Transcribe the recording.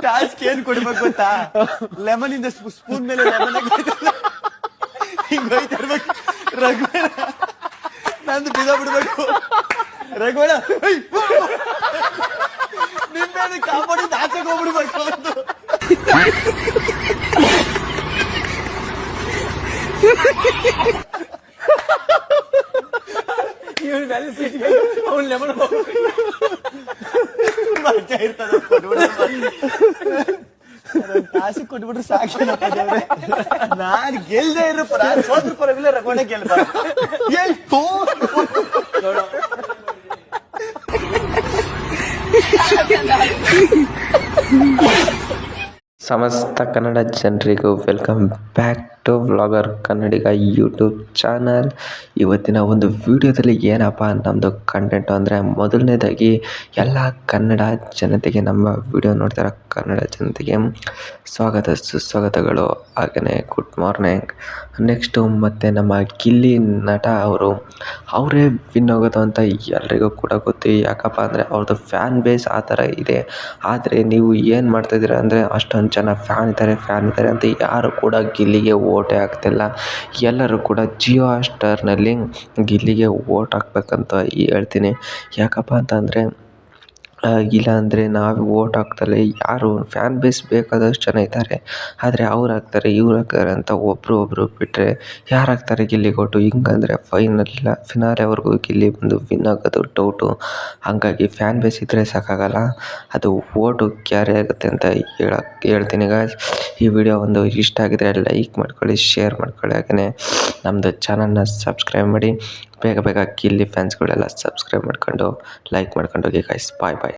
Task ಏನ್ ಕೊಡ್ಬೇಕು ಗೊತ್ತಾ? ಲೆಮನ್ ಇಂದ ಸ್ಪೂನ್ ಮೇಲೆ ಲೆಮನ್ ಹಿಂಗ್ ಹೋಯ್ತಾ ಇರ್ಬೇಕು. ರಘುವಣ ನಂದು ಬಿದ ಬಿಡ್ಬೇಕು. ರಘುವಣ ನಿಂಬೆ ಕಾಪಾಡಿ ಆಚೆಗೆ ಹೋಗ್ಬಿಡ್ಬೇಕು ಅವನು. ಅವ್ನು ಲೆಮನ್ ಮಜಾ ಇರ್ತದ. ಕಾಸು ಕೊಟ್ಬಿಟ್ರೆ ಸಾಕ್ಷನಪ್ಪ ದೇವ್ರೆ. ನಾನ್ ಗೆಲ್ದೇ ಇರೋ ಸೋತ್ರ ಪರವಾಗಿಲ್ಲ, ರಘುವಣ ಗೆಲ್ಬಾರ. ಸಮಸ್ತ ಕನ್ನಡ ಜನರಿಗೂ welcome back to vlogger Kannadiga YouTube channel. ಇವತ್ತಿನ ಒಂದು ವಿಡಿಯೋದಲ್ಲಿ ಏನಪ್ಪ ನಮ್ಮದು ಕಂಟೆಂಟು ಅಂದರೆ, ಮೊದಲನೇದಾಗಿ ಎಲ್ಲ ಕನ್ನಡ ಜನತೆಗೆ, ನಮ್ಮ ವಿಡಿಯೋ ನೋಡ್ತಾರ ಕನ್ನಡ ಜನತೆಗೆ ಸ್ವಾಗತ ಸುಸ್ವಾಗತಗಳು. ಹಾಗೆಯೇ ಗುಡ್ ಮಾರ್ನಿಂಗ್. ನೆಕ್ಸ್ಟು ಮತ್ತು ನಮ್ಮ ಗಿಲ್ಲಿ ನಟ ಅವರೇ ವಿನ್ ಆಗೋದು ಅಂತ ಎಲ್ರಿಗೂ ಕೂಡ ಗೊತ್ತು. ಯಾಕಪ್ಪ ಅಂದರೆ ಅವ್ರದ್ದು ಫ್ಯಾನ್ ಬೇಸ್ ಆ ಥರ ಇದೆ. ಆದರೆ ನೀವು ಏನು ಮಾಡ್ತಾಯಿದ್ದೀರಾ ಅಂದರೆ, ಅಷ್ಟೊಂದು ಜನ ಫ್ಯಾನ್ ಇದ್ದಾರೆ ಅಂತ ಯಾರು ಕೂಡ ಗಿಲ್ಲಿಗೆ ಓಟೇ ಆಗ್ತಿಲ್ಲ. ಎಲ್ಲರೂ ಕೂಡ ಜಿಯೋ ಹಾಟ್‌ಸ್ಟಾರ್ನಲ್ಲಿ ಗಿಲ್ಲಿಗೆ ಓಟ್ ಹಾಕ್ಬೇಕಂತ ಹೇಳ್ತೀನಿ. ಯಾಕಪ್ಪ ಅಂತಂದರೆ, ಇಲ್ಲ ಅಂದರೆ ನಾವು ಓಟ್ ಹಾಕ್ತಲೇ ಯಾರು ಫ್ಯಾನ್ ಬೇಸ್ ಬೇಕಾದಷ್ಟು ಜನ ಇದ್ದಾರೆ. ಆದರೆ ಅವ್ರು ಹಾಕ್ತಾರೆ ಇವ್ರು ಹಾಕ್ತಾರೆ ಅಂತ ಒಬ್ಬರು ಬಿಟ್ಟರೆ ಯಾರು ಹಾಕ್ತಾರೆ ಗಿಲ್ಲಿಗೆ ಓಟು? ಹಿಂಗಂದರೆ ಫಿನಾಲೆವರೆಗೂ ಗಿಲ್ಲಿ ಬಂದು ವಿನ್ ಆಗೋದು ಡೌಟು. ಹಾಗಾಗಿ ಫ್ಯಾನ್ ಬೇಸ್ ಇದ್ದರೆ ಸಾಕಾಗಲ್ಲ, ಅದು ಓಟು ಕ್ಯಾರಿ ಆಗುತ್ತೆ ಅಂತ ಹೇಳ್ತೀನಿ ಗಾಯ್ಸ್. ಈ ವಿಡಿಯೋ ಒಂದು ಇಷ್ಟ ಆಗಿದ್ರೆ ಲೈಕ್ ಮಾಡ್ಕೊಳ್ಳಿ, ಶೇರ್ ಮಾಡ್ಕೊಳ್ಳಿ, ಹಾಗೆಯೇ ನಮ್ಮದು ಚಾನಲ್ನ ಸಬ್ಸ್ಕ್ರೈಬ್ ಮಾಡಿ. ಬೇಗ ಗಿಲ್ಲಿ ಫ್ಯಾನ್ಸ್ಗಳೆಲ್ಲ ಸಬ್ಸ್ಕ್ರೈಬ್ ಮಾಡ್ಕೊಂಡು ಲೈಕ್ ಮಾಡ್ಕೊಂಡು ಹೋಗಿ ಗಾಯ್ಸ್. ಬಾಯ್.